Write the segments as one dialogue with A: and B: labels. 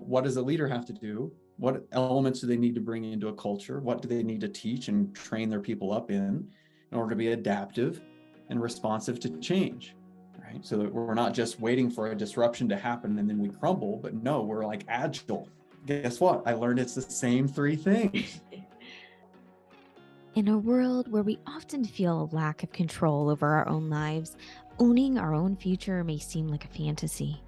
A: what does a leader have to do? What elements do they need to bring into a culture? What do they need to teach and train their people up in order to be adaptive and responsive to change, right? So that we're not just waiting for a disruption to happen and then we crumble, but no, we're like agile. Guess what? I learned it's the same three things.
B: In a world where we often feel a lack of control over our own lives, owning our own future may seem like a fantasy.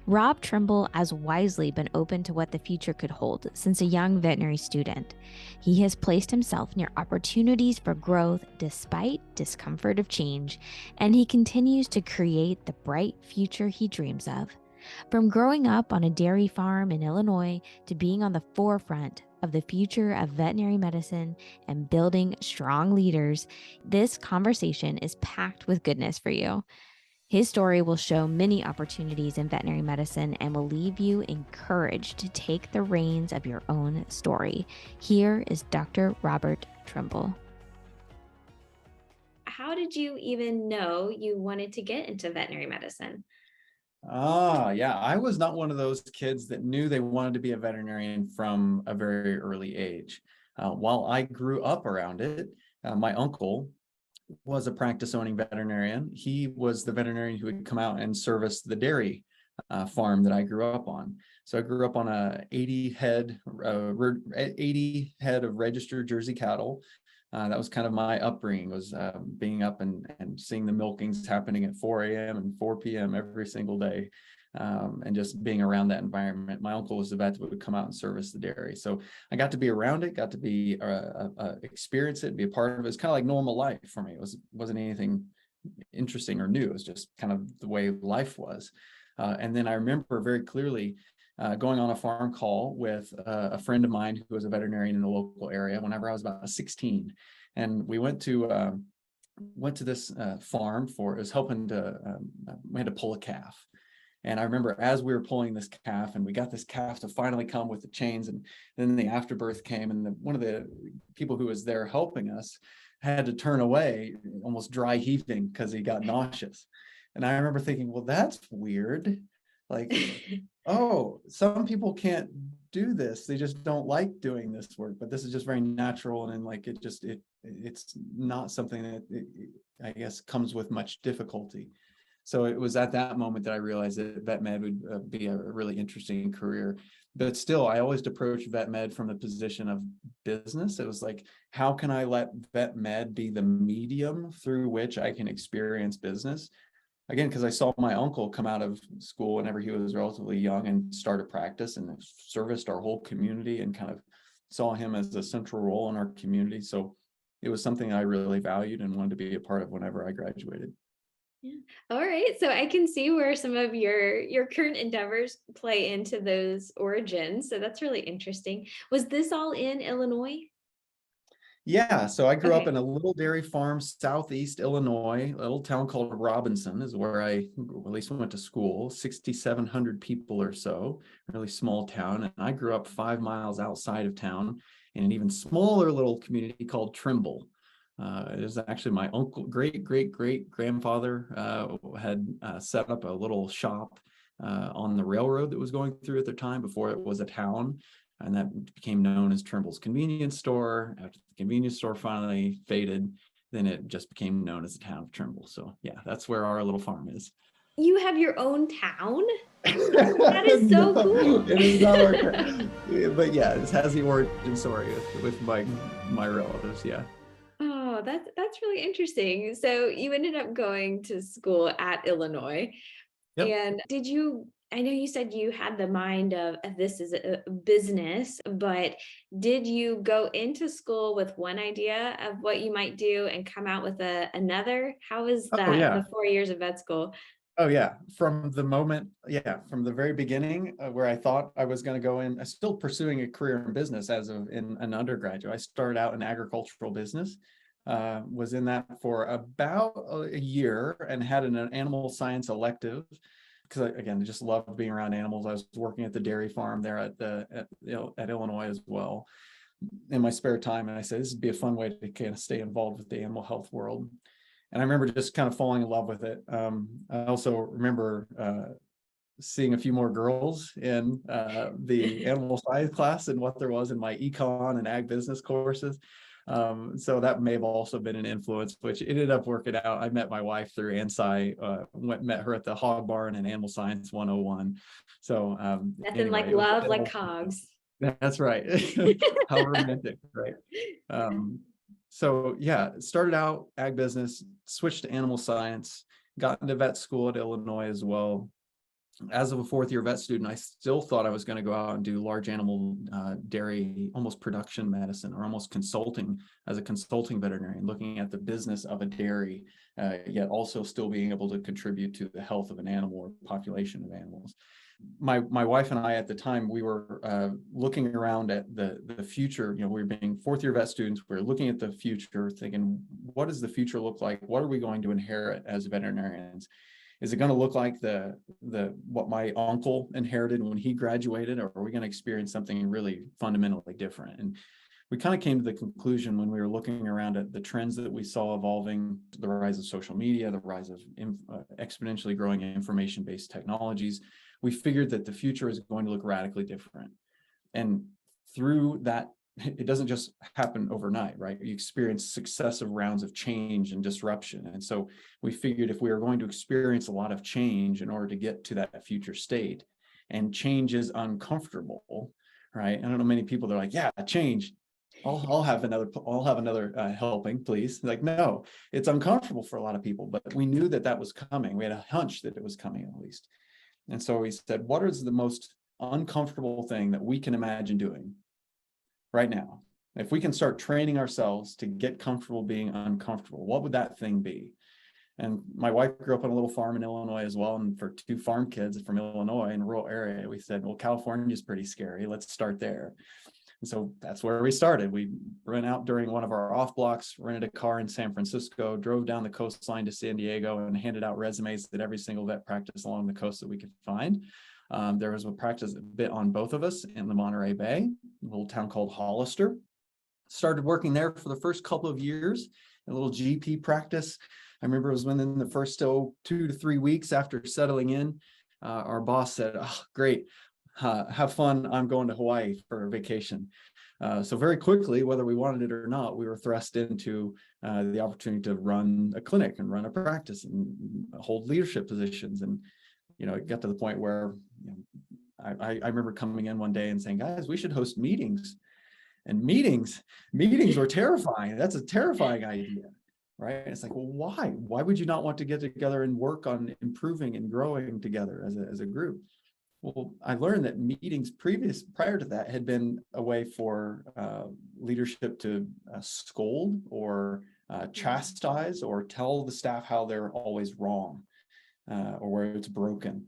B: Rob Trimble has wisely been open to what the future could hold since a young veterinary student. He has placed himself near opportunities for growth despite discomfort of change, and he continues to create the bright future he dreams of. From growing up on a dairy farm in Illinois to being on the forefront of the future of veterinary medicine and building strong leaders, this conversation is packed with goodness for you. His story will show many opportunities in veterinary medicine and will leave you encouraged to take the reins of your own story. Here is Dr. Robert Trimble.
C: How did you even know you wanted to get into veterinary medicine?
A: Yeah, I was not one of those kids that knew they wanted to be a veterinarian from a very early age. While I grew up around it, my uncle was a practice owning veterinarian. He was the veterinarian who would come out and service the dairy farm that I grew up on. So I grew up on a 80 head of registered Jersey cattle. That was kind of my upbringing, was being up and seeing the milkings happening at 4 a.m. and 4 p.m. every single day, and just being around that environment. My uncle was the vet that would come out and service the dairy. So I got to be around it, got to be experience it, be a part of it. It's kind of like normal life for me. It wasn't anything interesting or new. It was just kind of the way life was. And then I remember very clearly going on a farm call with a friend of mine who was a veterinarian in the local area whenever I was about 16. And we went to this farm for, it was helping to, we had to pull a calf. And I remember as we were pulling this calf and we got this calf to finally come with the chains, and then the afterbirth came, and one of the people who was there helping us had to turn away, almost dry heaving because he got nauseous. And I remember thinking, well, that's weird. Like, oh, some people can't do this. They just don't like doing this work, but this is just very natural. And then like, it's not something that I guess comes with much difficulty. So it was at that moment that I realized that vet med would be a really interesting career. But still, I always approached vet med from the position of business. It was like, how can I let vet med be the medium through which I can experience business? Again, because I saw my uncle come out of school whenever he was relatively young and start a practice and serviced our whole community, and kind of saw him as a central role in our community. So it was something I really valued and wanted to be a part of whenever I graduated.
C: Yeah. All right. So I can see where some of your current endeavors play into those origins. So that's really interesting. Was this all in Illinois?
A: Yeah, so I grew up
C: Okay.
A: in a little dairy farm, southeast Illinois, a little town called Robinson is where I at least went to school, 6,700 people or so, really small town. And I grew up 5 miles outside of town in an even smaller little community called Trimble. It was actually my uncle, great grandfather had set up a little shop on the railroad that was going through at the time before it was a town. And that became known as Trimble's convenience store. After the convenience store finally faded, then it just became known as the town of Trimble. So yeah, that's where our little farm is.
C: You have your own town? That is so
A: No,
C: cool.
A: it is not but yeah, it has the origin story with my relatives. Yeah.
C: Oh, that's really interesting. So you ended up going to school at Illinois.
A: Yep.
C: And I know you said you had the mind of this is a business, but did you go into school with one idea of what you might do and come out with another? How was
A: Oh
C: that,
A: yeah.
C: the 4 years of vet school?
A: Oh yeah. From the very beginning, where I thought I was going to go in, I'm still pursuing a career in business in an undergraduate. I started out in agricultural business. Was in that for about a year and had an animal science elective because I just loved being around animals. I was working at the dairy farm there at Illinois as well in my spare time, and I said this would be a fun way to kind of stay involved with the animal health world. And I remember just kind of falling in love with it. I also remember seeing a few more girls in the animal science class than what there was in my econ and ag business courses. So that may have also been an influence, which ended up working out. I met my wife through ANSI, met her at the Hog Barn and Animal Science 101. So
C: Nothing
A: anyway,
C: like love like cogs.
A: That's right. How romantic, right? So yeah, started out ag business, switched to animal science, got into vet school at Illinois as well. As of a fourth year vet student, I still thought I was going to go out and do large animal dairy, almost production medicine, or almost consulting as a consulting veterinarian, looking at the business of a dairy, yet also still being able to contribute to the health of an animal or population of animals. My wife and I at the time, we were looking around at the future. We were being fourth year vet students. We were looking at the future, thinking, what does the future look like? What are we going to inherit as veterinarians? Is it going to look like what my uncle inherited when he graduated, or are we going to experience something really fundamentally different? And we kind of came to the conclusion when we were looking around at the trends that we saw evolving, the rise of social media, the rise of exponentially growing information-based technologies, we figured that the future is going to look radically different. And through that, it doesn't just happen overnight, right? You experience successive rounds of change and disruption. And so we figured if we are going to experience a lot of change in order to get to that future state, and change is uncomfortable, right? I don't know many people that are like, yeah, change. I'll have another helping, please. Like, no, it's uncomfortable for a lot of people, but we knew that was coming. We had a hunch that it was coming, at least. And so we said, what is the most uncomfortable thing that we can imagine doing right now? If we can start training ourselves to get comfortable being uncomfortable, what would that thing be? And my wife grew up on a little farm in Illinois as well. And for two farm kids from Illinois in a rural area, we said, well, California is pretty scary. Let's start there. And so that's where we started. We went out during one of our off blocks, rented a car in San Francisco, drove down the coastline to San Diego, and handed out resumes at every single vet practice along the coast that we could find. There was a practice a bit on both of us in the Monterey Bay, a little town called Hollister. Started working there for the first couple of years, a little GP practice. I remember it was within the first 2 to 3 weeks after settling in, our boss said, oh, great. Have fun. I'm going to Hawaii for vacation. So very quickly, whether we wanted it or not, we were thrust into the opportunity to run a clinic and run a practice and hold leadership positions. And, it got to the point where I remember coming in one day and saying, guys, we should host meetings. And meetings were terrifying. That's a terrifying idea, right? It's like, well, why? Why would you not want to get together and work on improving and growing together as a group? Well, I learned that meetings prior to that had been a way for leadership to scold or chastise or tell the staff how they're always wrong or where it's broken.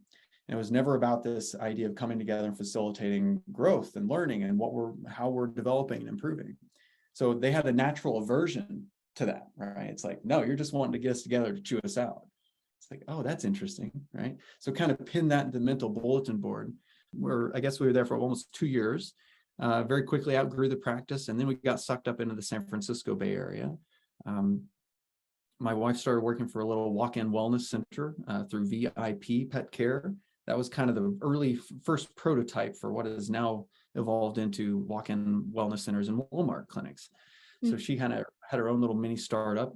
A: And it was never about this idea of coming together and facilitating growth and learning and how we're developing and improving. So they had a natural aversion to that, right? It's like, no, you're just wanting to get us together to chew us out. It's like, oh, that's interesting, right? So kind of pin that in the mental bulletin board, where I guess we were there for almost 2 years, very quickly outgrew the practice. And then we got sucked up into the San Francisco Bay Area. My wife started working for a little walk-in wellness center through VIP Pet Care. That was kind of the early first prototype for what has now evolved into walk-in wellness centers and Walmart clinics. So she kind of had her own little mini startup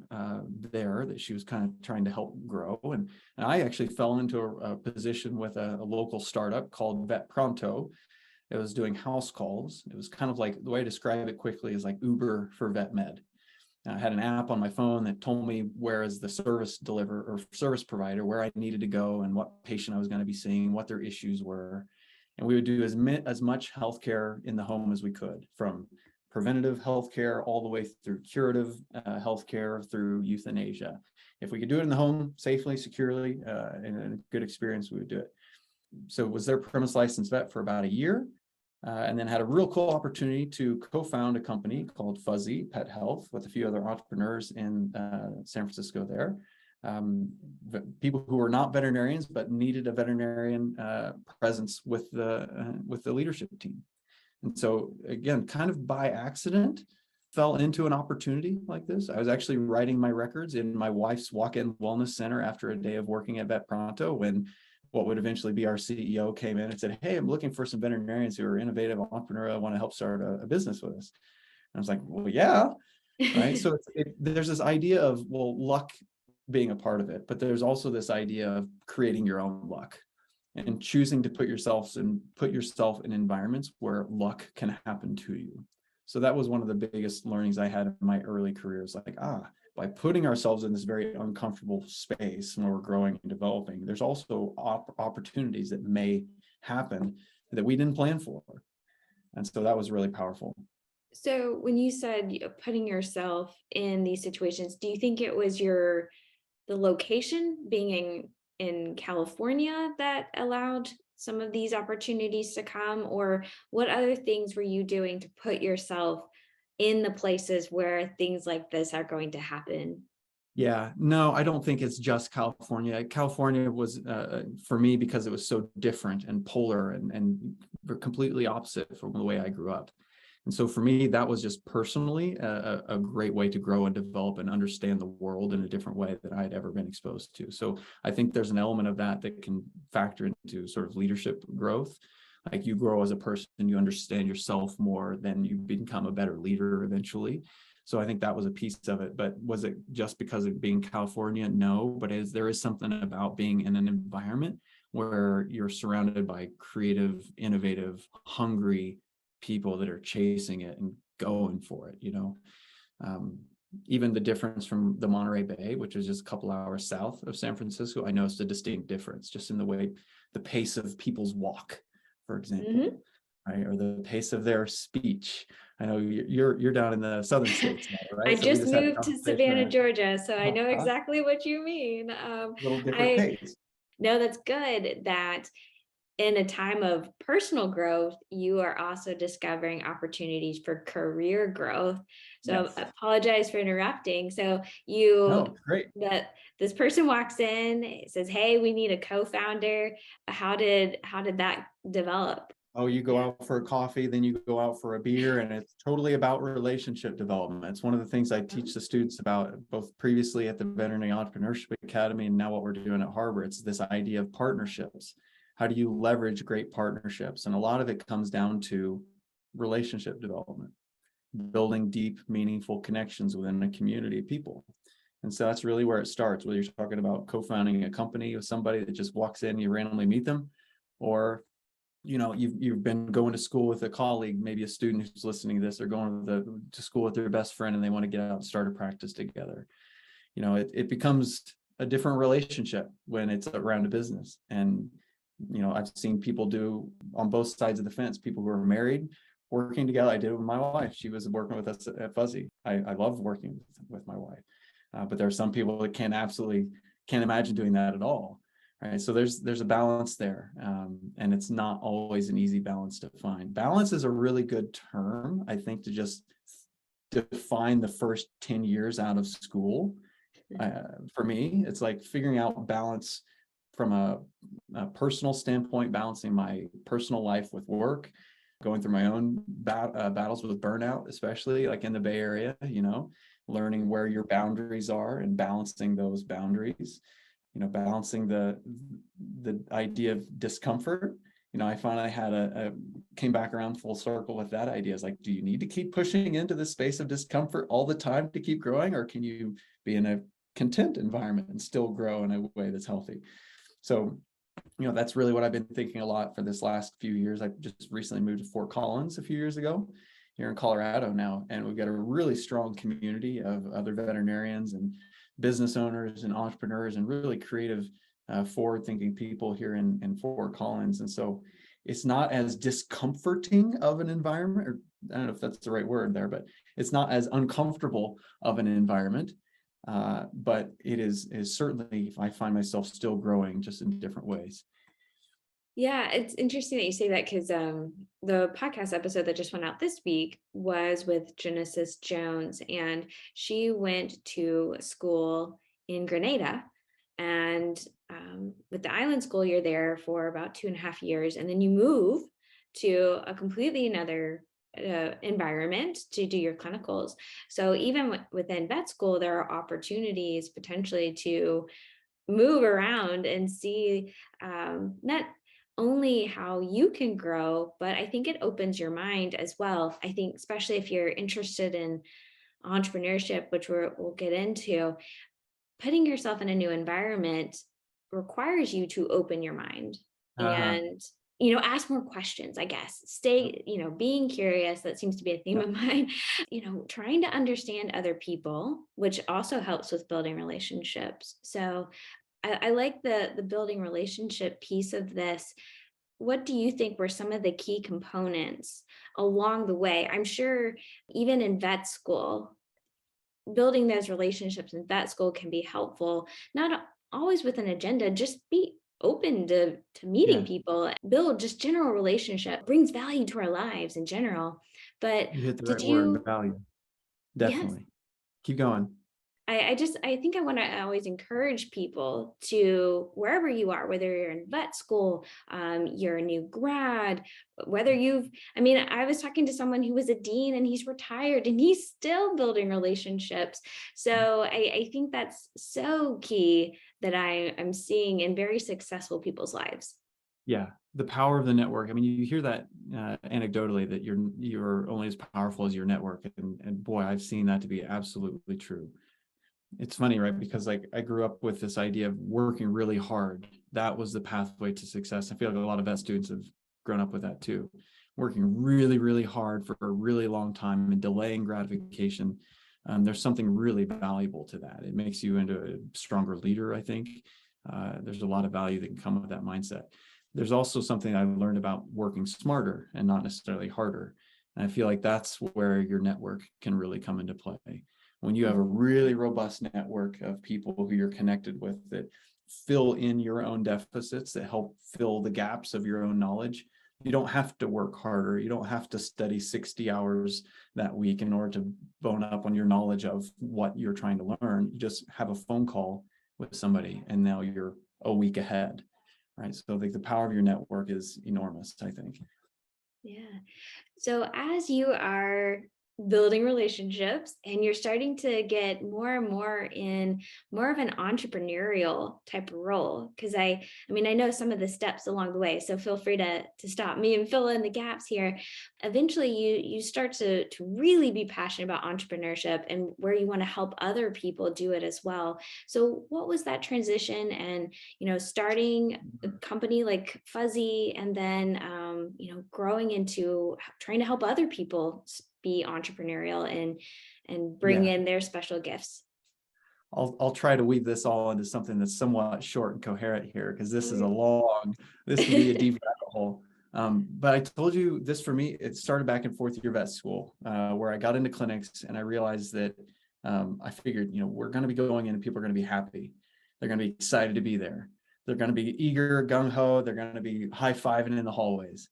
A: there that she was kind of trying to help grow. And I actually fell into a position with a local startup called Vet Pronto. It was doing house calls. It was kind of like, the way I describe it quickly is like Uber for vet med. I had an app on my phone that told me where is the service provider, where I needed to go and what patient I was going to be seeing, what their issues were. And we would do as much healthcare in the home as we could, from preventative healthcare all the way through curative healthcare through euthanasia. If we could do it in the home safely, securely, and a good experience, we would do it. So was their premise licensed vet for about a year, and then had a real cool opportunity to co-found a company called Fuzzy Pet Health with a few other entrepreneurs in San Francisco there. People who were not veterinarians but needed a veterinarian presence with the leadership team. And so again, kind of by accident, fell into an opportunity like this. I was actually writing my records in my wife's walk-in wellness center after a day of working at Vet Pronto when what would eventually be our CEO came in and said, "Hey, I'm looking for some veterinarians who are innovative, entrepreneurial, want to help start a business with us." And I was like, "Well, yeah." Right. So there's this idea of, well, luck being a part of it, but there's also this idea of creating your own luck and choosing to put yourself in environments where luck can happen to you. So that was one of the biggest learnings I had in my early career. Is like, by putting ourselves in this very uncomfortable space when we're growing and developing, there's also opportunities that may happen that we didn't plan for. And so that was really powerful.
C: So when you said putting yourself in these situations, do you think it was the location being in California that allowed some of these opportunities to come? Or what other things were you doing to put yourself in the places where things like this are going to happen?
A: Yeah, no, I don't think it's just California. California was, for me, because it was so different and polar and completely opposite from the way I grew up. And so for me, that was just personally a great way to grow and develop and understand the world in a different way that I had ever been exposed to. So I think there's an element of that can factor into sort of leadership growth. Like, you grow as a person, you understand yourself more, then you become a better leader eventually. So I think that was a piece of it. But was it just because of being California? No, but there is something about being in an environment where you're surrounded by creative, innovative, hungry people that are chasing it and going for it, even the difference from the Monterey Bay, which is just a couple hours south of San Francisco, I noticed a distinct difference just in the way, the pace of people's walk, for example, right? Or the pace of their speech. I know you're down in the southern states now, right?
C: I
A: So we
C: just
A: had a
C: moved to Savannah,
A: conversation
C: Georgia, so I know
A: a
C: exactly what you mean.
A: little different pace.
C: No, that's good that in a time of personal growth, you are also discovering opportunities for career growth. So
A: Yes.
C: I apologize for interrupting. So
A: No, great.
C: that this person walks in, says, "Hey, we need a co-founder." How did that develop?
A: Oh, you go out for a coffee, then you go out for a beer, and it's totally about relationship development. It's one of the things I teach the students about, both previously at the Veterinary Entrepreneurship Academy and now what we're doing at Harbor. It's this idea of partnerships. How do you leverage great partnerships? And a lot of it comes down to relationship development, building deep, meaningful connections within a community of people. And so that's really where it starts, whether you're talking about co-founding a company with somebody that just walks in, you randomly meet them, or you've been going to school with a colleague, maybe a student who's listening to this, or going to school with their best friend, and they want to get out and start a practice together. It becomes a different relationship when it's around a business. And I've seen people do on both sides of the fence, people who are married working together. I did it with my wife. She was working with us at Fuzzy. I love working with my wife, but there are some people that can't imagine doing that at all. Right. So there's a balance there. And it's not always an easy balance to find. Balance is a really good term, I think, to just define the first 10 years out of school. For me, it's like figuring out balance from a personal standpoint, balancing my personal life with work, going through my own battles with burnout, especially like in the Bay Area, learning where your boundaries are and balancing those boundaries. Balancing the idea of discomfort. I finally came back around full circle with that idea. It's like, do you need to keep pushing into the space of discomfort all the time to keep growing, or can you be in a content environment and still grow in a way that's healthy? So, that's really what I've been thinking a lot for this last few years. I just recently moved to Fort Collins a few years ago, here in Colorado now, and we've got a really strong community of other veterinarians and business owners and entrepreneurs and really creative, forward-thinking people here in Fort Collins. And so it's not as discomforting of an environment, or I don't know if that's the right word there, but it's not as uncomfortable of an environment. But it is certainly, I find myself still growing, just in different ways.
C: Yeah, it's interesting that you say that, because the podcast episode that just went out this week was with Genesis Jones, and she went to school in Grenada. And with the island school, you're there for about 2.5 years, and then you move to a completely another environment to do your clinicals. So even within vet school, there are opportunities potentially to move around and see not only how you can grow, but I think it opens your mind as well. I think, especially if you're interested in entrepreneurship, which we'll get into, putting yourself in a new environment requires you to open your mind
A: Uh-huh.
C: and ask more questions, I guess. Stay, being curious. That seems to be a theme
A: Yeah.
C: of mine. Trying to understand other people, which also helps with building relationships. So I like the building relationship piece of this. What do you think were some of the key components along the way? I'm sure even in vet school, building those relationships in vet school can be helpful, not always with an agenda, just be open to meeting
A: Yeah.
C: people, build just general relationship, brings value to our lives in general. But
A: You hit the
C: did
A: right word,
C: you,
A: value.
C: yes,
A: Definitely. Keep going.
C: I think I want to always encourage people to, wherever you are, whether you're in vet school, you're a new grad, whether I mean, I was talking to someone who was a dean and he's retired and he's still building relationships. So I think that's so key that I'm seeing in very successful people's lives.
A: Yeah, the power of the network. I mean, you hear that anecdotally, that you're only as powerful as your network, and boy, I've seen that to be absolutely true. It's funny, right? Because like I grew up with this idea of working really hard. That was the pathway to success. I feel like a lot of vet students have grown up with that too. Working really, really hard for a really long time and delaying gratification. There's something really valuable to that. It makes you into a stronger leader, I think. There's a lot of value that can come with that mindset. There's also something I learned about working smarter and not necessarily harder. And I feel like that's where your network can really come into play. When you have a really robust network of people who you're connected with that fill in your own deficits, that help fill the gaps of your own knowledge, you don't have to work harder. You don't have to study 60 hours that week in order to bone up on your knowledge of what you're trying to learn. You just have a phone call with somebody and now you're a week ahead, right? So the power of your network is enormous, I think.
C: Yeah. So as you are building relationships and you're starting to get more and more in more of an entrepreneurial type of role, because I mean, I know some of the steps along the way, so feel free to stop me and fill in the gaps here. Eventually you start to really be passionate about entrepreneurship and where you want to help other people do it as well. So what was that transition, and starting a company like Fuzzy, and then growing into trying to help other people be entrepreneurial and bring
A: Yeah.
C: in their special gifts?
A: I'll try to weave this all into something that's somewhat short and coherent here, because this is this could be a deep rabbit hole. But I told you this, for me, it started back in fourth year vet school, where I got into clinics and I realized that I figured, we're going to be going in and people are going to be happy. They're going to be excited to be there. They're going to be eager, gung ho. They're going to be high-fiving in the hallways.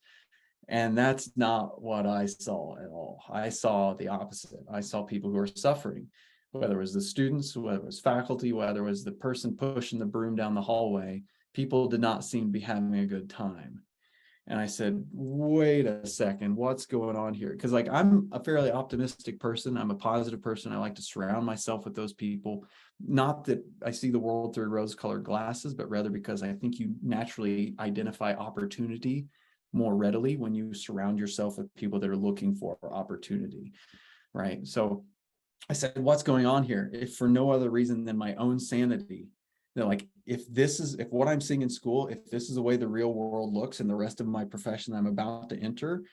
A: And that's not what I saw at all. I saw the opposite. I saw people who were suffering, whether it was the students, whether it was faculty, whether it was the person pushing the broom down the hallway. People did not seem to be having a good time. And I said, wait a second, what's going on here? Because like I'm a fairly optimistic person. I'm a positive person. I like to surround myself with those people. Not that I see the world through rose-colored glasses, but rather because I think you naturally identify opportunity more readily when you surround yourself with people that are looking for opportunity, right? So I said, what's going on here? If for no other reason than my own sanity, that like, if what I'm seeing in school, if this is the way the real world looks and the rest of my profession I'm about to enter,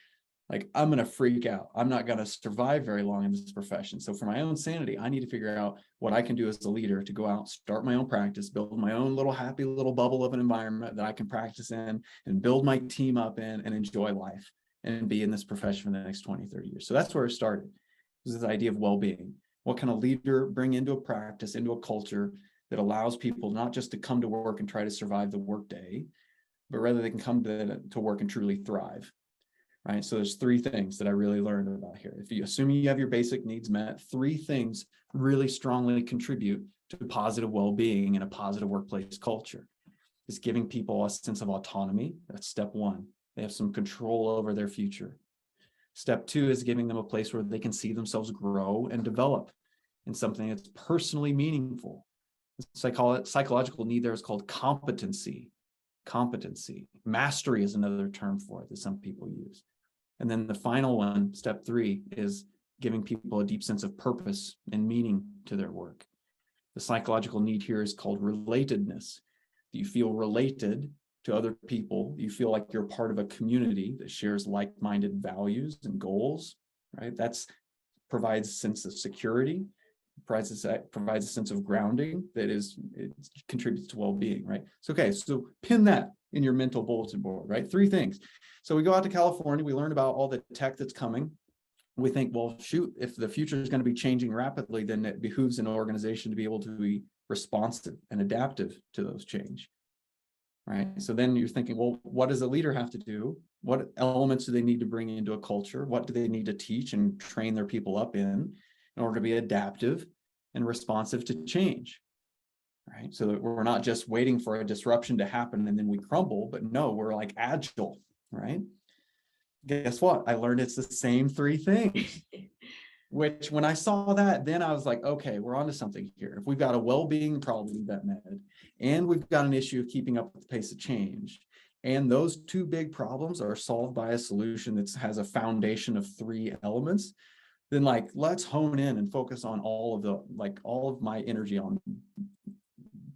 A: like I'm going to freak out. I'm not going to survive very long in this profession. So for my own sanity, I need to figure out what I can do as a leader to go out, start my own practice, build my own little happy little bubble of an environment that I can practice in and build my team up in and enjoy life and be in this profession for the next 20, 30 years. So that's where it started. This is the idea of well-being. What can a leader bring into a practice, into a culture that allows people not just to come to work and try to survive the workday, but rather they can come to work and truly thrive. Right. So there's three things that I really learned about here. If you assume you have your basic needs met, three things really strongly contribute to positive well-being and a positive workplace culture. Is giving people a sense of autonomy. That's step one. They have some control over their future. Step two is giving them a place where they can see themselves grow and develop in something that's personally meaningful. Psychological need there is called competency. Mastery is another term for it that some people use. And then the final one, step 3, is giving people a deep sense of purpose and meaning to their work. The psychological need here is called relatedness. Do you feel related to other people? Do you feel like you're part of a community that shares like-minded values and goals, right? That's provides a sense of security, provides a sense of grounding that it contributes to well-being, right? So, okay, so pin that in your mental bulletin board, right? 3 things. So we go out to California, we learn about all the tech that's coming. We think, well, shoot, if the future is going to be changing rapidly, then it behooves an organization to be able to be responsive and adaptive to those change, right? So then you're thinking, well, what does a leader have to do? What elements do they need to bring into a culture? What do they need to teach and train their people up in order to be adaptive and responsive to change, right? So that we're not just waiting for a disruption to happen and then we crumble, but no, we're like agile, right? Guess what? I learned it's the same 3 things, which when I saw that, then I was like, okay, we're onto something here. If we've got a well-being problem in vet med, and we've got an issue of keeping up with the pace of change, and those 2 big problems are solved by a solution that has a foundation of 3 elements, then like, let's hone in and focus on all of my energy on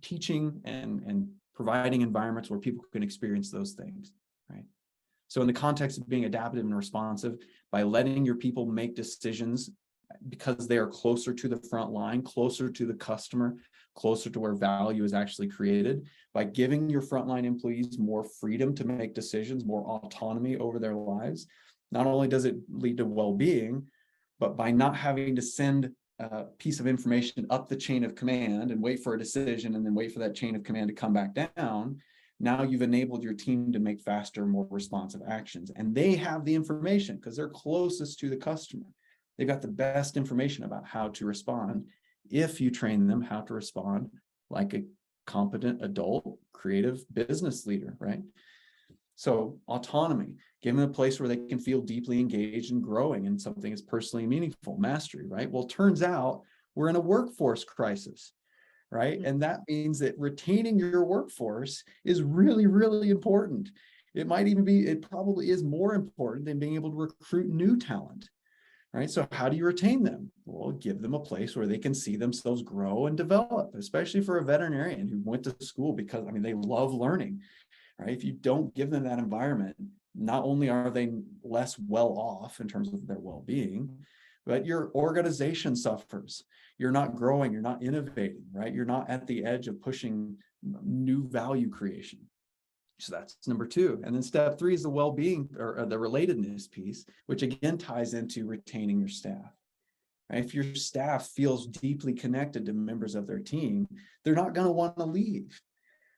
A: teaching and providing environments where people can experience those things, right? So in the context of being adaptive and responsive, by letting your people make decisions because they are closer to the front line, closer to the customer, closer to where value is actually created, by giving your frontline employees more freedom to make decisions, more autonomy over their lives, not only does it lead to well-being, but by not having to send a piece of information up the chain of command and wait for a decision and then wait for that chain of command to come back down, now you've enabled your team to make faster, more responsive actions. And they have the information because they're closest to the customer. They've got the best information about how to respond if you train them how to respond like a competent adult, creative business leader, right? So autonomy, give them a place where they can feel deeply engaged and growing in something that's personally meaningful. Mastery, right? Well, turns out we're in a workforce crisis, right? And that means that retaining your workforce is really, really important. It probably is more important than being able to recruit new talent, right? So how do you retain them? Well, give them a place where they can see themselves grow and develop, especially for a veterinarian who went to school because, they love learning, right? If you don't give them that environment, not only are they less well off in terms of their well-being, but your organization suffers. You're not growing, you're not innovating, right? You're not at the edge of pushing new value creation. So that's number 2. And then step 3 is the well-being or the relatedness piece, which again ties into retaining your staff. Right? If your staff feels deeply connected to members of their team, they're not going to want to leave,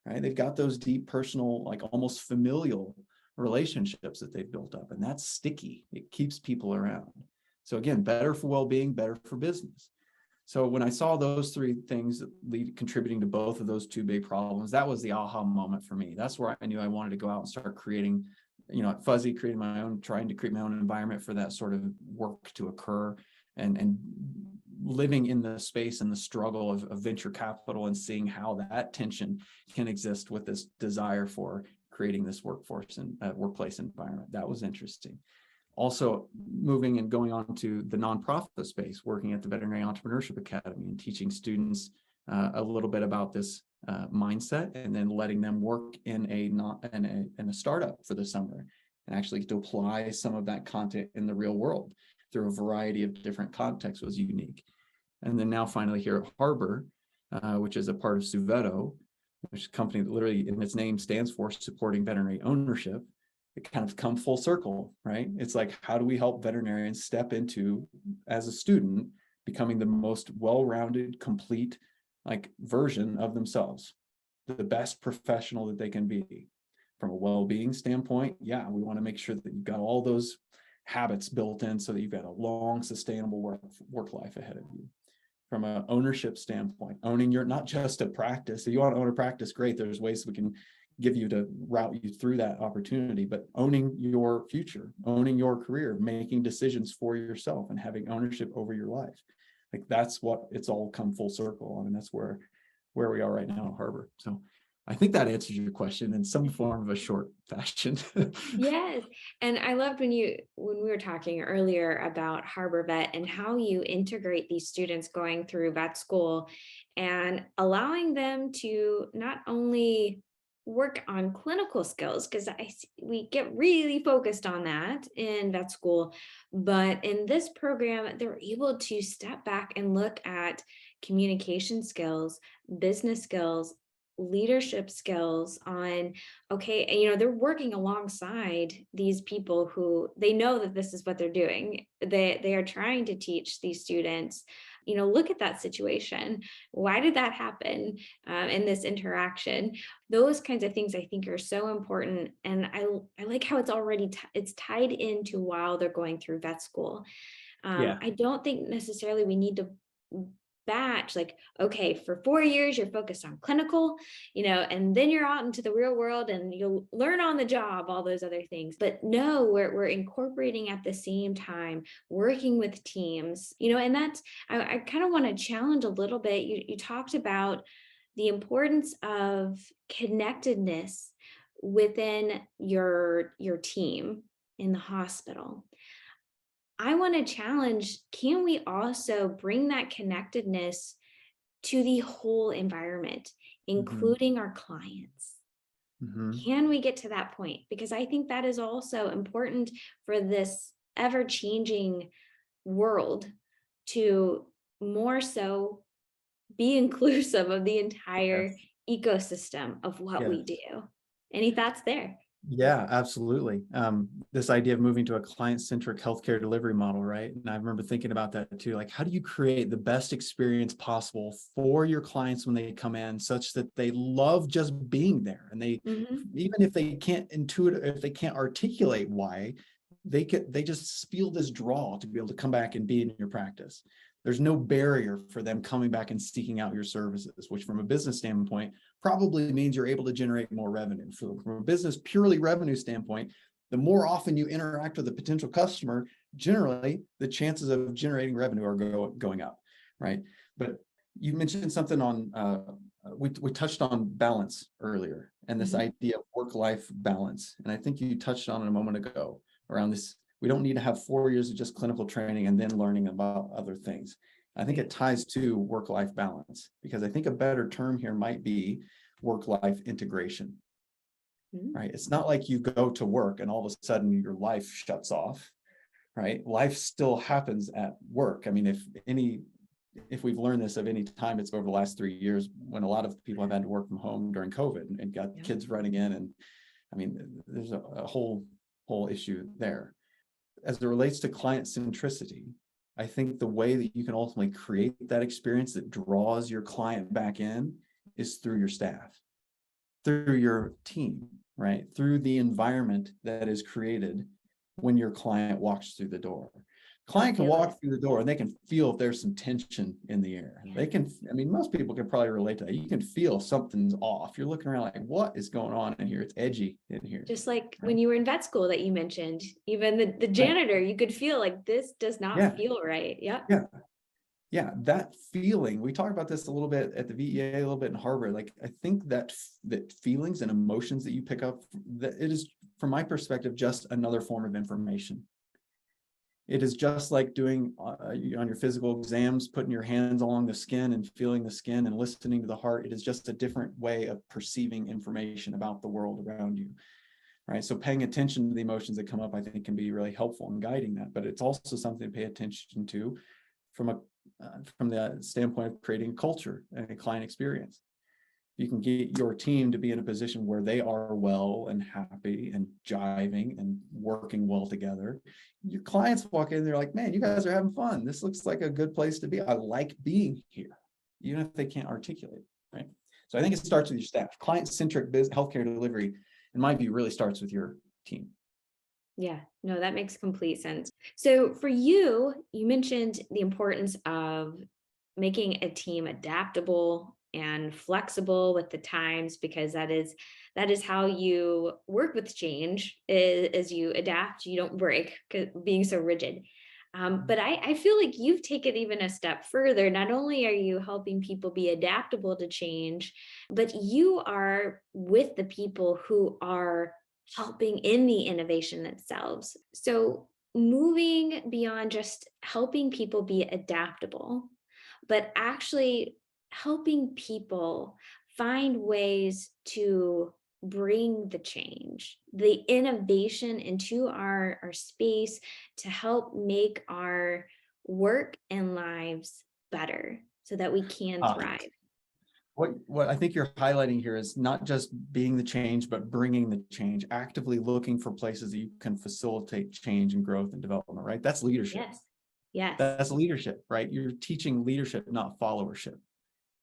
A: right? They've got those deep personal, like almost familial relationships that they've built up, and that's sticky. It keeps people around. So again, better for well-being, better for business. So when I saw those 3 things contributing to both of those 2 big problems, that was the aha moment for me. That's where I knew I wanted to go out and start creating, at Fuzzy, trying to create my own environment for that sort of work to occur, and living in the space and the struggle of venture capital and seeing how that tension can exist with this desire for creating this workforce and workplace environment. That was interesting. Also moving and going on to the nonprofit space, working at the Veterinary Entrepreneurship Academy and teaching students a little bit about this mindset, and then letting them work in a startup for the summer and actually to apply some of that content in the real world through a variety of different contexts was unique. And then now finally here at Harbor, which is a part of Suveto, which is a company that literally in its name stands for supporting veterinary ownership. It kind of come full circle, right? It's like, how do we help veterinarians step into, as a student, becoming the most well-rounded, complete version of themselves, the best professional that they can be. From a well-being standpoint, yeah, we want to make sure that you've got all those habits built in so that you've got a long, sustainable work life ahead of you. From an ownership standpoint, owning your, not just a practice. If you want to own a practice, great. There's ways we can give you to route you through that opportunity, but owning your future, owning your career, making decisions for yourself and having ownership over your life. That's what it's all come full circle on. And that's where where we are right now at Harbor. So I think that answers your question in some form of a short fashion.
C: Yes. And I loved when we were talking earlier about Harbor Vet and how you integrate these students going through vet school and allowing them to not only work on clinical skills, because we get really focused on that in vet school, but in this program, they're able to step back and look at communication skills, business skills, leadership skills on, okay, and they're working alongside these people who they know that this is what they're doing. They are trying to teach these students, look at that situation. Why did that happen in this interaction? Those kinds of things I think are so important. And I like how it's already it's tied into while they're going through vet school.
A: Yeah.
C: I don't think necessarily we need to batch like, okay, for 4 years you're focused on clinical, and then you're out into the real world and you'll learn on the job all those other things. But no, we're incorporating at the same time, working with teams, and that's I kind of want to challenge a little bit. You talked about the importance of connectedness within your team in the hospital. I want to challenge, can we also bring that connectedness to the whole environment, including our clients? Can we get to that point? Because I think that is also important for this ever-changing world to more so be inclusive of the entire ecosystem of what we do. Any thoughts there?
A: Yeah, absolutely. This idea of moving to a client-centric healthcare delivery model, right? And I remember thinking about that too. Like, how do you create the best experience possible for your clients when they come in, such that they love just being there, and they, even if they can't if they can't articulate why, they just feel this draw to be able to come back and be in your practice. There's no barrier for them coming back and seeking out your services, which from a business standpoint probably means you're able to generate more revenue. From a business purely revenue standpoint, the more often you interact with a potential customer, generally the chances of generating revenue are going up, right? But you mentioned something on, we touched on balance earlier, and this idea of work-life balance. And I think you touched on it a moment ago around this. We don't need to have 4 years of just clinical training and then learning about other things. I think it ties to work-life balance, because I think a better term here might be work-life integration, right? It's not like you go to work and all of a sudden your life shuts off, right? Life still happens at work. I mean, if we've learned this of any time, it's over the last 3 years, when a lot of people have had to work from home during COVID and got kids running in. And I mean, there's a whole issue there. As it relates to client centricity, I think the way that you can ultimately create that experience that draws your client back in is through your staff, through your team, right? Through the environment that is created when your client walks through the door. Client can walk through the door and they can feel if there's some tension in the air. They can, I mean, most people can probably relate to that. You can feel something's off. You're looking around like, what is going on in here? It's edgy in here.
C: Just like when you were in vet school that you mentioned, even the janitor, you could feel like this does not feel right.
A: Yeah, that feeling, we talked about this a little bit at the VEA, a little bit in Harbor. Like, I think that feelings and emotions that you pick up, that it is, from my perspective, just another form of information. It is just like doing on your physical exams, putting your hands along the skin and feeling the skin and listening to the heart. It is just a different way of perceiving information about the world around you, right? So paying attention to the emotions that come up, I think, can be really helpful in guiding that. But it's also something to pay attention to from the standpoint of creating a culture and a client experience. You can get your team to be in a position where they are well and happy and jiving and working well together. Your clients walk in, they're like, man, you guys are having fun. This looks like a good place to be. I like being here, even if they can't articulate, right? So I think it starts with your staff. Client-centric healthcare delivery, in my view, really starts with your team.
C: Yeah, no, that makes complete sense. So for you, you mentioned the importance of making a team adaptable and flexible with the times, because that is how you work with change, is you adapt, you don't break, being so rigid. But I feel like you've taken even a step further. Not only are you helping people be adaptable to change, but you are with the people who are helping in the innovation themselves. So moving beyond just helping people be adaptable, but actually helping people find ways to bring the change, the innovation into our space to help make our work and lives better so that we can thrive.
A: What I think you're highlighting here is not just being the change, but bringing the change, actively looking for places that you can facilitate change and growth and development, right? That's leadership.
C: Yes. Yes.
A: That's leadership, right? You're teaching leadership, not followership,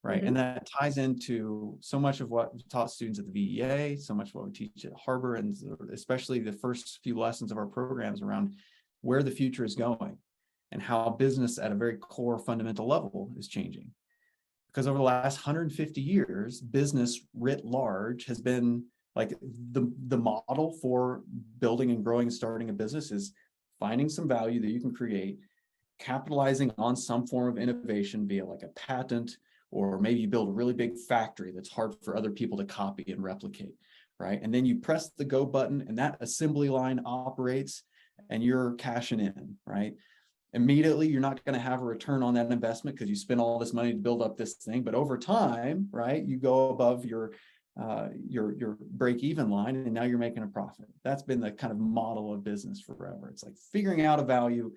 A: right? And that ties into so much of what we taught students at the VEA, so much of what we teach at Harbor, and especially the first few lessons of our programs around where the future is going and how business at a very core fundamental level is changing. Because over the last 150 years, business writ large has been like the model for building and growing and starting a business is finding some value that you can create, capitalizing on some form of innovation via like a patent, or maybe you build a really big factory that's hard for other people to copy and replicate, right? And then you press the go button and that assembly line operates and you're cashing in, right? Immediately, you're not going to have a return on that investment because you spend all this money to build up this thing. But over time, right, you go above your break-even line, and now you're making a profit. That's been the kind of model of business forever. It's like figuring out a value,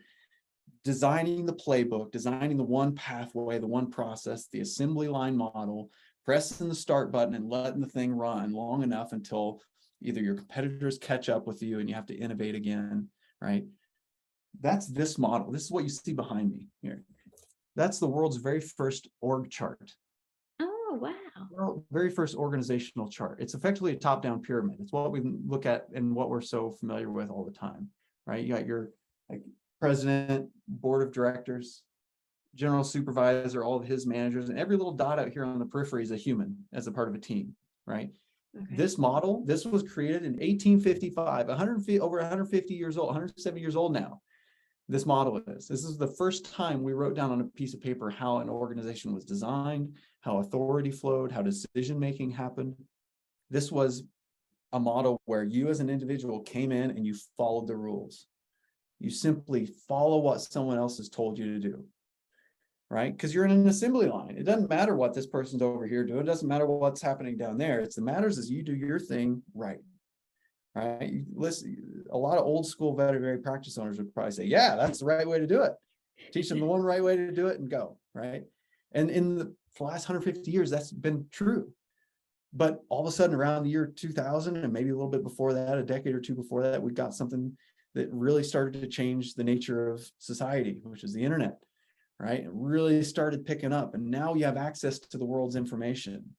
A: designing the playbook, designing the one pathway, the one process, the assembly line model, pressing the start button and letting the thing run long enough until either your competitors catch up with you and you have to innovate again, right? That's this model. This is what you see behind me here. That's the world's very first org chart.
C: Oh, wow.
A: Very first organizational chart. It's effectively a top-down pyramid. It's what we look at and what we're so familiar with all the time, right? You got your like president, board of directors, general supervisor, all of his managers, and every little dot out here on the periphery is a human as a part of a team, right? Okay. This model, this was created in 1855, over 150 years old, 170 years old now. This model is. This is the first time we wrote down on a piece of paper how an organization was designed, how authority flowed, how decision-making happened. This was a model where you as an individual came in and you followed the rules. You simply follow what someone else has told you to do, right? Because you're in an assembly line. It doesn't matter what this person's over here doing. It doesn't matter what's happening down there. It's the matters is you do your thing right. Right? You listen, a lot of old school veterinary practice owners would probably say, yeah, that's the right way to do it. Teach them the one right way to do it and go, right? And in the last 150 years, that's been true. But all of a sudden around the year 2000, and maybe a little bit before that, a decade or two before that, we got something that really started to change the nature of society, which is the internet, right? It really started picking up. And now you have access to the world's information,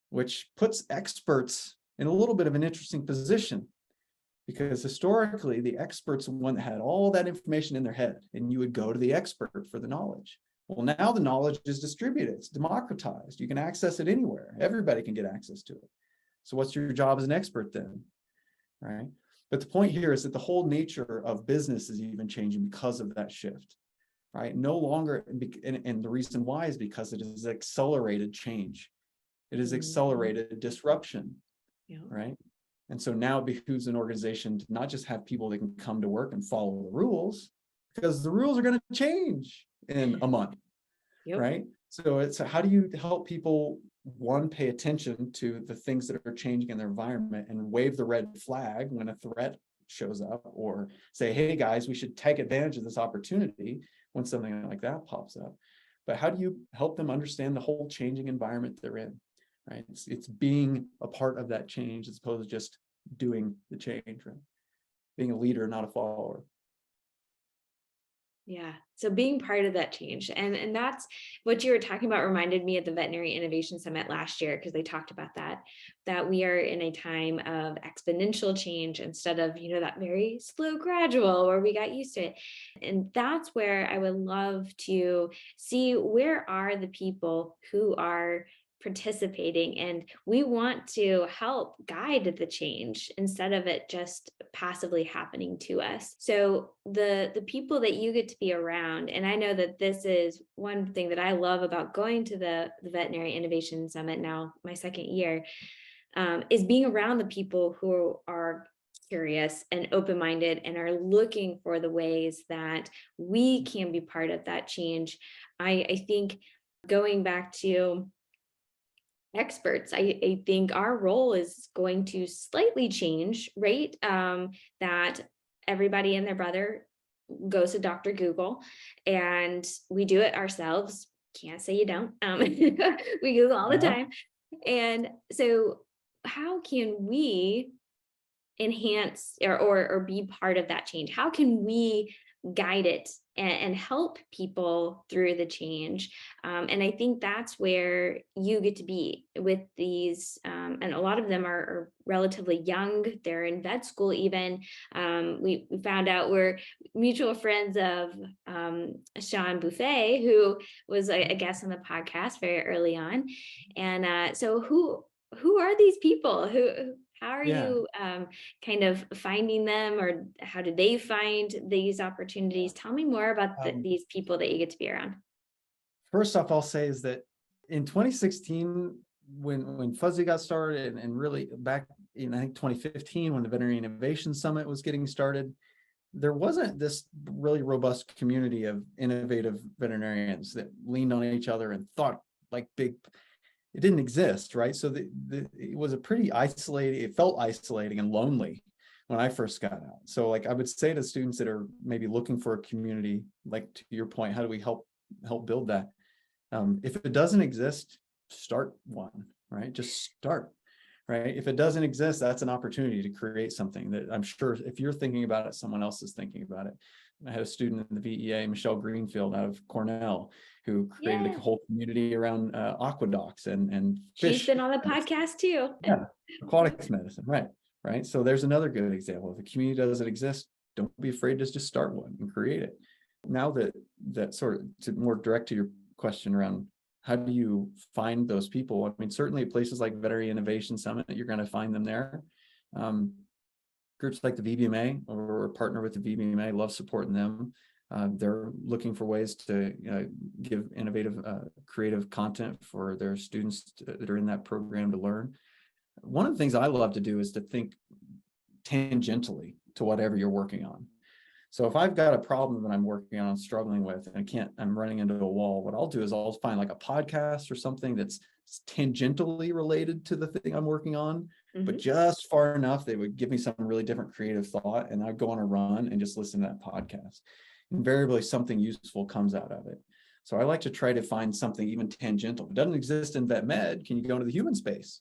A: which puts experts in a little bit of an interesting position, because historically the expert's the one that had all that information in their head, and you would go to the expert for the knowledge. Well, now the knowledge is distributed, it's democratized, you can access it anywhere, everybody can get access to it. So what's your job as an expert then, right? But the point here is that the whole nature of business is even changing because of that shift, right? No longer, and the reason why is because it is accelerated change. It is accelerated disruption. Yeah. Right. And so now it behooves an organization to not just have people that can come to work and follow the rules, because the rules are going to change in a month. Yep. Right. So it's how do you help people, one, pay attention to the things that are changing in their environment and wave the red flag when a threat shows up, or say, hey, guys, we should take advantage of this opportunity when something like that pops up. But how do you help them understand the whole changing environment they're in? Right? It's being a part of that change as opposed to just doing the change, right? Being a leader, not a follower.
C: Yeah. So being part of that change. And that's what you were talking about reminded me at the Veterinary Innovation Summit last year, because they talked about that we are in a time of exponential change instead of, that very slow gradual where we got used to it. And that's where I would love to see, where are the people who are participating, and we want to help guide the change instead of it just passively happening to us. So the people that you get to be around, and I know that this is one thing that I love about going to the Veterinary Innovation Summit, now my second year, is being around the people who are curious and open-minded and are looking for the ways that we can be part of that change. I think going back to experts, I think our role is going to slightly change, right? That everybody and their brother goes to Dr. Google, and we do it ourselves. Can't say you don't. We Google all the time. And so how can we enhance or be part of that change? How can we guide it and help people through the change? And I think that's where you get to be with these, and a lot of them are relatively young. They're in vet school even. We found out we're mutual friends of Sean Buffet, who was a guest on the podcast very early on. And so who are these people? How are you kind of finding them, or how do they find these opportunities? Tell me more about these people that you get to be around.
A: First off, I'll say is that in 2016, when Fuzzy got started, and really back in, I think, 2015, when the Veterinary Innovation Summit was getting started, there wasn't this really robust community of innovative veterinarians that leaned on each other and thought like big. It didn't exist, right? So it was a pretty isolated, it felt isolating and lonely when I first got out. So like I would say to students that are maybe looking for a community, like to your point, how do we help build that? If it doesn't exist, start one, right? Just start, right? If it doesn't exist, that's an opportunity to create something that I'm sure if you're thinking about it, someone else is thinking about it. I had a student in the VEA, Michelle Greenfield out of Cornell, who created a whole community around aqueducts and fish.
C: She's been on the podcast too.
A: Yeah, aquatics medicine, right. So there's another good example. If a community doesn't exist, don't be afraid to just start one and create it. Now that sort of to more direct to your question around how do you find those people? I mean, certainly places like Veterinary Innovation Summit, you're going to find them there. Groups like the VBMA, or we're a partner with the VBMA, love supporting them. They're looking for ways to give innovative, creative content for their students that are in that program to learn. One of the things I love to do is to think tangentially to whatever you're working on. So if I've got a problem that I'm working on, struggling with, and I'm running into a wall, what I'll do is I'll find like a podcast or something that's tangentially related to the thing I'm working on, but just far enough they would give me some really different creative thought, and I'd go on a run and just listen to that podcast. Invariably something useful comes out of it. So I like to try to find something even tangential. If it doesn't exist in vet med, can you go into the human space?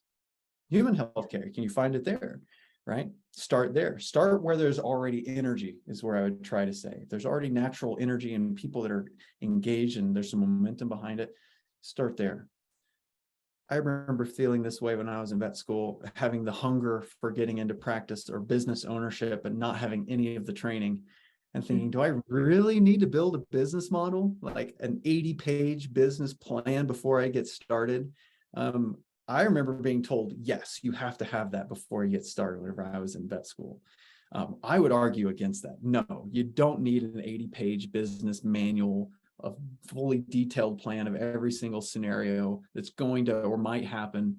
A: Human healthcare, can you find it there? Right? Start there. Start where there's already energy, is where I would try to say. If there's already natural energy and people that are engaged and there's some momentum behind it, start there. I remember feeling this way when I was in vet school, having the hunger for getting into practice or business ownership and not having any of the training, and thinking, do I really need to build a business model, like an 80-page business plan before I get started? I remember being told, yes, you have to have that before you get started whenever I was in vet school. I would argue against that. No, you don't need an 80-page business manual, a fully detailed plan of every single scenario that's going to or might happen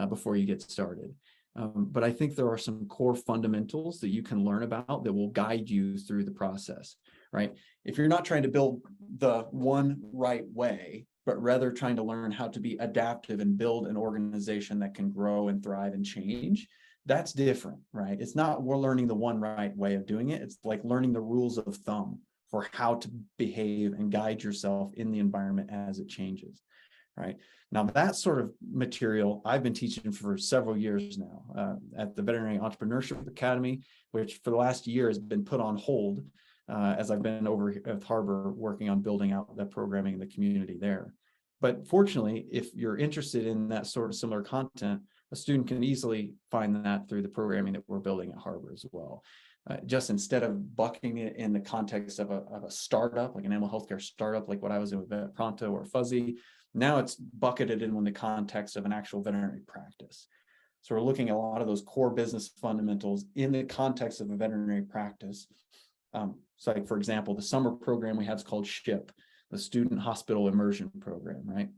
A: before you get started. But I think there are some core fundamentals that you can learn about that will guide you through the process, right? If you're not trying to build the one right way, but rather trying to learn how to be adaptive and build an organization that can grow and thrive and change, that's different, right? It's not we're learning the one right way of doing it. It's like learning the rules of thumb for how to behave and guide yourself in the environment as it changes, right? Now, that sort of material I've been teaching for several years now at the Veterinary Entrepreneurship Academy, which for the last year has been put on hold as I've been over at Harbor working on building out that programming in the community there. But fortunately, if you're interested in that sort of similar content, a student can easily find that through the programming that we're building at Harbor as well. Just instead of bucking it in the context of a startup, like an animal healthcare startup, like what I was in with Vet Pronto or Fuzzy, Now it's bucketed in the context of an actual veterinary practice. So we're looking at a lot of those core business fundamentals in the context of a veterinary practice. So like, for example, the summer program we have is called SHIP, the Student Hospital Immersion Program, right?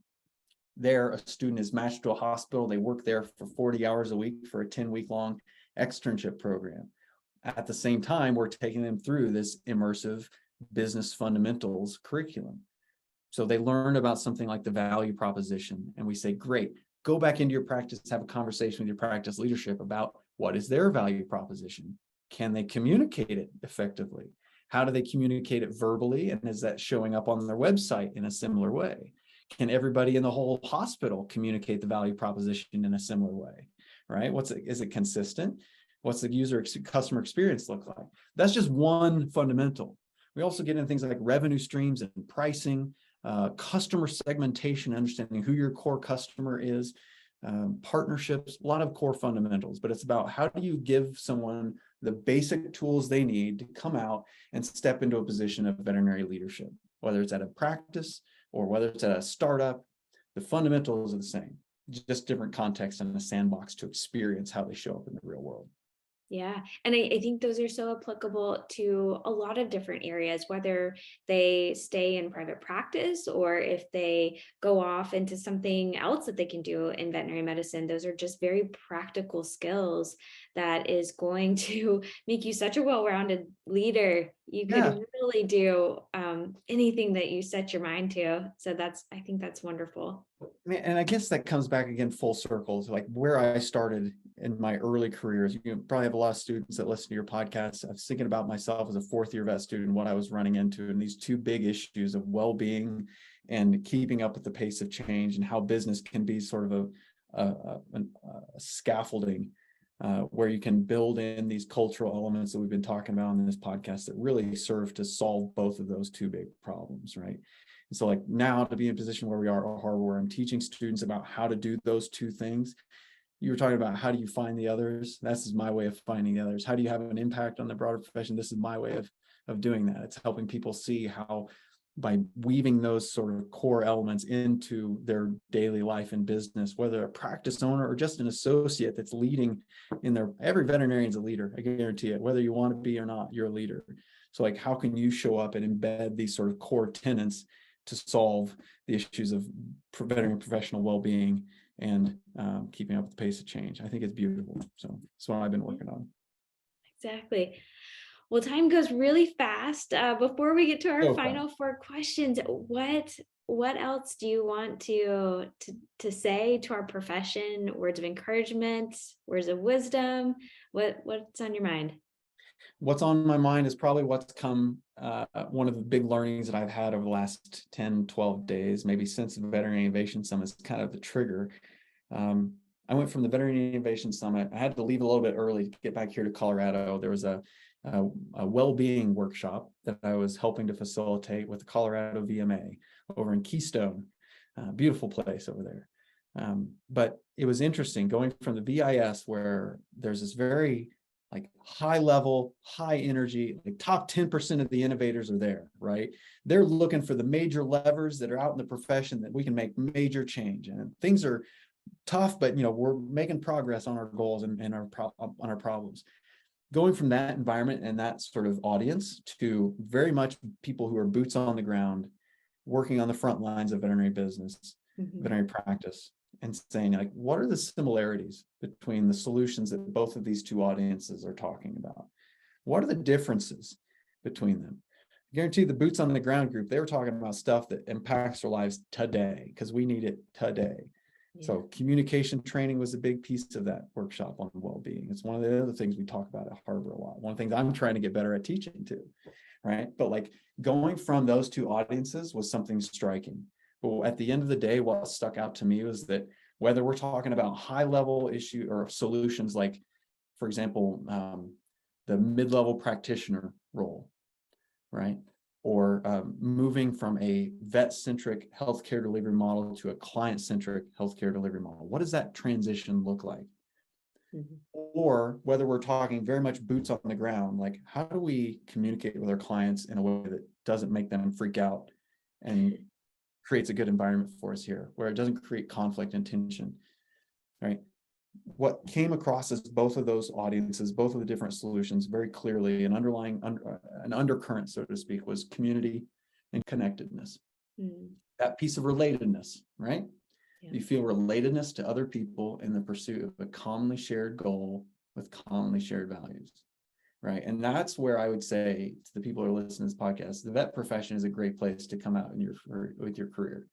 A: There, a student is matched to a hospital. They work there for 40 hours a week for a 10-week long externship program. At the same time, we're taking them through this immersive business fundamentals curriculum. So they learn about something like the value proposition, and we say, great, go back into your practice, have a conversation with your practice leadership about what is their value proposition. Can they communicate it effectively? How do they communicate it verbally? And is that showing up on their website in a similar way? Can everybody in the whole hospital communicate the value proposition in a similar way, right? Is it consistent? What's the customer experience look like? That's just one fundamental. We also get into things like revenue streams and pricing, customer segmentation, understanding who your core customer is, partnerships, a lot of core fundamentals, but it's about how do you give someone the basic tools they need to come out and step into a position of veterinary leadership, whether it's at a practice or whether it's at a startup. The fundamentals are the same, just different contexts and a sandbox to experience how they show up in the real world.
C: Yeah. And I think those are so applicable to a lot of different areas, whether they stay in private practice or if they go off into something else that they can do in veterinary medicine. Those are just very practical skills that is going to make you such a well-rounded leader. You could really do anything that you set your mind to. So I think that's wonderful.
A: And I guess that comes back again full circle to like where I started in my early careers. You probably have a lot of students that listen to your podcast. I was thinking about myself as a fourth-year vet student, what I was running into, and these two big issues of well-being and keeping up with the pace of change, and how business can be sort of a scaffolding where you can build in these cultural elements that we've been talking about in this podcast that really serve to solve both of those two big problems, right? And so like now to be in a position where we are at Harvard, where I'm teaching students about how to do those two things. You were talking about how do you find the others? This is my way of finding the others. How do you have an impact on the broader profession? This is my way of doing that. It's helping people see how by weaving those sort of core elements into their daily life and business, whether a practice owner or just an associate that's leading every veterinarian's a leader, I guarantee it, whether you want to be or not, you're a leader. So like, how can you show up and embed these sort of core tenets to solve the issues of veterinary professional well-being and keeping up with the pace of change? I think it's beautiful. So that's what I've been working on.
C: Exactly. Well, time goes really fast. Before we get to our final 4 questions, what else do you want to say to our profession? Words of encouragement, words of wisdom? What's on your mind?
A: What's on my mind is probably what's come, one of the big learnings that I've had over the last 10, 12 days, maybe since the Veterinary Innovation Summit is kind of the trigger. I went from the Veterinary Innovation Summit. I had to leave a little bit early to get back here to Colorado. There was a Wellbeing workshop that I was helping to facilitate with the Colorado VMA over in Keystone. Beautiful place over there. But it was interesting going from the VIS, where there's this very like high level, high energy, like top 10% of the innovators are there, right? They're looking for the major levers that are out in the profession that we can make major change. And things are tough, but we're making progress on our goals and on our problems. Going from that environment and that sort of audience to very much people who are boots on the ground, working on the front lines of veterinary business, veterinary practice, and saying like, what are the similarities between the solutions that both of these two audiences are talking about? What are the differences between them? I guarantee the boots on the ground group, they were talking about stuff that impacts our lives today because we need it today. Yeah. So communication training was a big piece of that workshop on well-being. It's one of the other things we talk about at Harvard a lot. One of the things I'm trying to get better at teaching too, right? But like going from those two audiences was something striking. But at the end of the day, what stuck out to me was that whether we're talking about high-level issue or solutions like, for example, the mid-level practitioner role, right? Or moving from a vet-centric healthcare delivery model to a client-centric healthcare delivery model. What does that transition look like? Or whether we're talking very much boots on the ground, like how do we communicate with our clients in a way that doesn't make them freak out and creates a good environment for us here, where it doesn't create conflict and tension, right? What came across as both of those audiences, both of the different solutions very clearly, an undercurrent, so to speak, was community and connectedness. That piece of relatedness, right? Yeah. You feel relatedness to other people in the pursuit of a commonly shared goal with commonly shared values, right? And that's where I would say to the people who are listening to this podcast, the vet profession is a great place to come out with your career.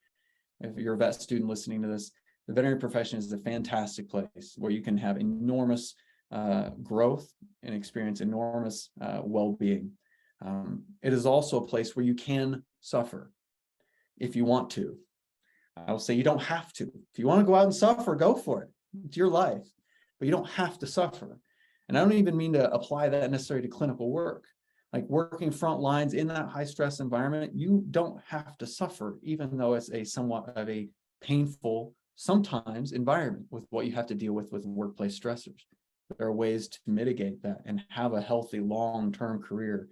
A: If you're a vet student listening to this, the veterinary profession is a fantastic place where you can have enormous growth and experience enormous well-being. It is also a place where you can suffer if you want to. I'll say you don't have to. If you want to go out and suffer, go for it. It's your life, but you don't have to suffer. And I don't even mean to apply that necessarily to clinical work. Like working front lines in that high stress environment, you don't have to suffer, even though it's a somewhat of a painful, sometimes, environment with what you have to deal with workplace stressors. There are ways to mitigate that and have a healthy long-term career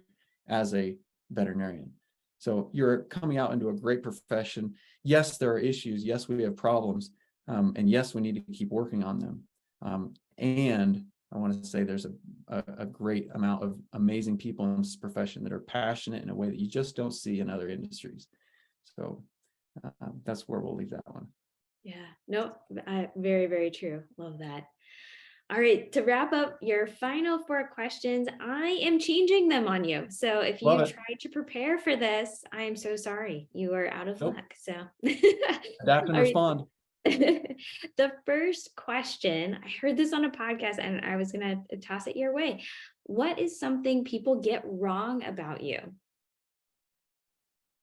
A: as a veterinarian. So you're coming out into a great profession. Yes, there are issues. Yes, we have problems. And yes, we need to keep working on them. And I want to say there's a great amount of amazing people in this profession that are passionate in a way that you just don't see in other industries. So that's where we'll leave that one.
C: Yeah, no, very, very true. Love that. All right, to wrap up your final 4 questions, I am changing them on you. So if you tried to prepare for this, I am so sorry. You are out of luck. So
A: adapt and respond.
C: The first question, I heard this on a podcast and I was going to toss it your way. What is something people get wrong about you?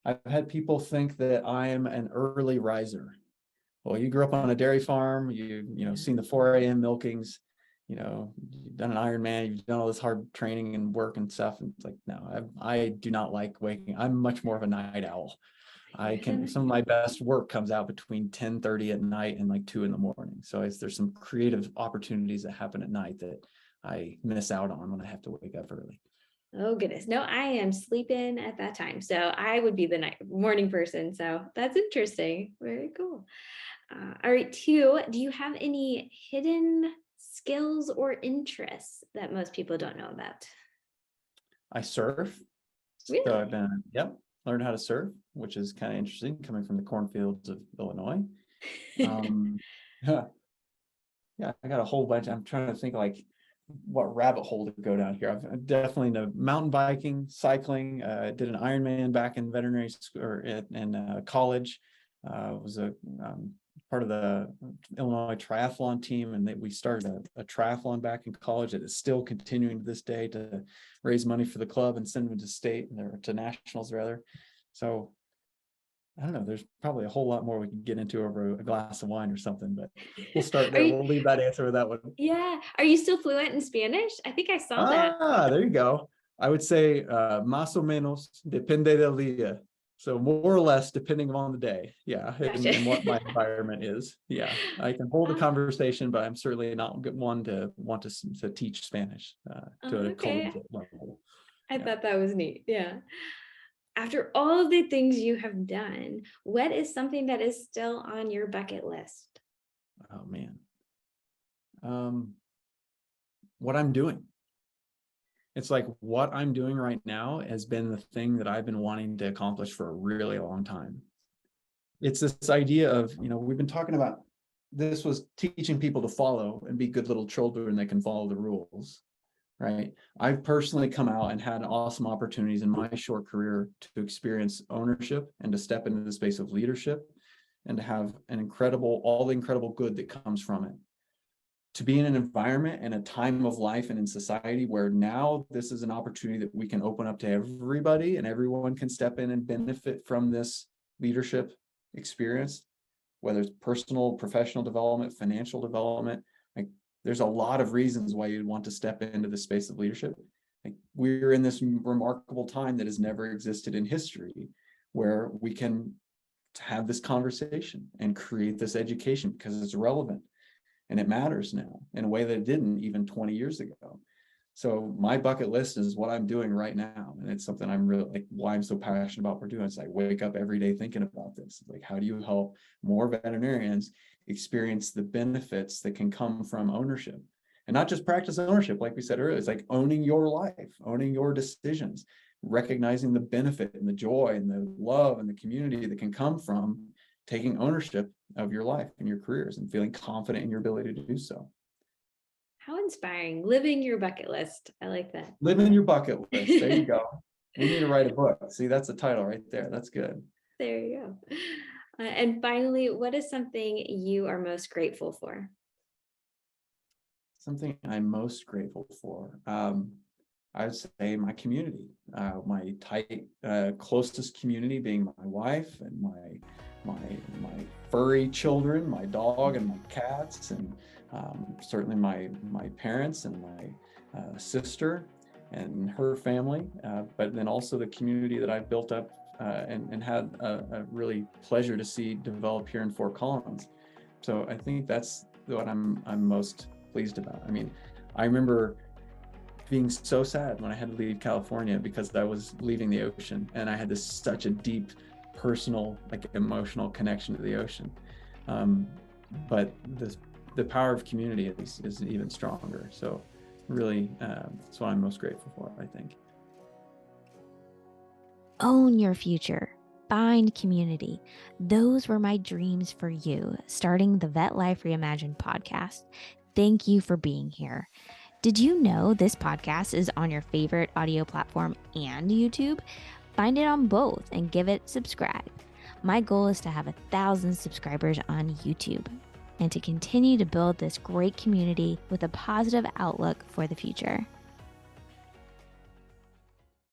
A: I've had people think that I am an early riser. Well, you grew up on a dairy farm, you've seen the 4 a.m. milkings, you've done an Ironman, you've done all this hard training and work and stuff. And it's like, no, I do not like waking. I'm much more of a night owl. Some of my best work comes out between 10:30 at night and like 2 in the morning. So there's some creative opportunities that happen at night that I miss out on when I have to wake up early.
C: Oh goodness. No, I am sleeping at that time. So I would be the morning person. So that's interesting. Very cool. All right. 2, do you have any hidden skills or interests that most people don't know about?
A: I surf.
C: Really?
A: So I've been, learned how to surf, which is kind of interesting coming from the cornfields of Illinois. Yeah, I got a whole bunch. I'm trying to think like what rabbit hole to go down here. I've definitely into mountain biking, cycling. Did an Ironman back in veterinary school or in college. Was a part of the Illinois triathlon team, and we started a triathlon back in college that is still continuing to this day to raise money for the club and send them to state or to nationals rather. So I don't know, there's probably a whole lot more we can get into over a glass of wine or something, but we'll start there. We'll leave that answer with that one.
C: Yeah. Are you still fluent in Spanish? I think I saw that.
A: There you go. I would say más o menos, depende del día. So more or less, depending on the day. Yeah. Gotcha. And what my environment is. Yeah. I can hold a conversation, but I'm certainly not one to want to teach Spanish to a collegiate level.
C: I thought that was neat. Yeah. After all of the things you have done, what is something that is still on your bucket list?
A: Oh man. What I'm doing. It's like what I'm doing right now has been the thing that I've been wanting to accomplish for a really long time. It's this idea of, we've been talking about, this was teaching people to follow and be good little children that can follow the rules, right? I've personally come out and had awesome opportunities in my short career to experience ownership and to step into the space of leadership and to have all the incredible good that comes from it. To be in an environment and a time of life and in society where now this is an opportunity that we can open up to everybody and everyone can step in and benefit from this leadership experience, whether it's personal, professional development, financial development. Like there's a lot of reasons why you'd want to step into the space of leadership. Like we're in this remarkable time that has never existed in history where we can have this conversation and create this education because it's relevant. And it matters now in a way that it didn't even 20 years ago. So my bucket list is what I'm doing right now. And it's something I'm really like, why I'm so passionate about what we're doing. It's like, wake up every day thinking about this. Like, how do you help more veterinarians experience the benefits that can come from ownership? And not just practice ownership, like we said earlier, it's like owning your life, owning your decisions, recognizing the benefit and the joy and the love and the community that can come from taking ownership of your life and your careers and feeling confident in your ability to do so.
C: How inspiring. Living your bucket list. I like that.
A: Living your bucket list. There you go. We need to write a book. See, that's the title right there. That's good.
C: There you go. And finally, what is something you are most grateful for?
A: Something I'm most grateful for. I would say my community, my tight, closest community being my wife and my furry children, my dog and my cats, and certainly my parents and my sister and her family, but then also the community that I've built up and had a really pleasure to see develop here in Fort Collins. So I think that's what I'm most pleased about. I mean, I remember being so sad when I had to leave California because I was leaving the ocean, and I had such a deep personal, like emotional connection to the ocean. But the power of community is even stronger. So really, that's what I'm most grateful for, I think.
B: Own your future. Find community. Those were my dreams for you, starting the Vet Life Reimagined podcast. Thank you for being here. Did you know this podcast is on your favorite audio platform and YouTube? Find it on both and give it subscribe. My goal is to have 1,000 subscribers on YouTube and to continue to build this great community with a positive outlook for the future.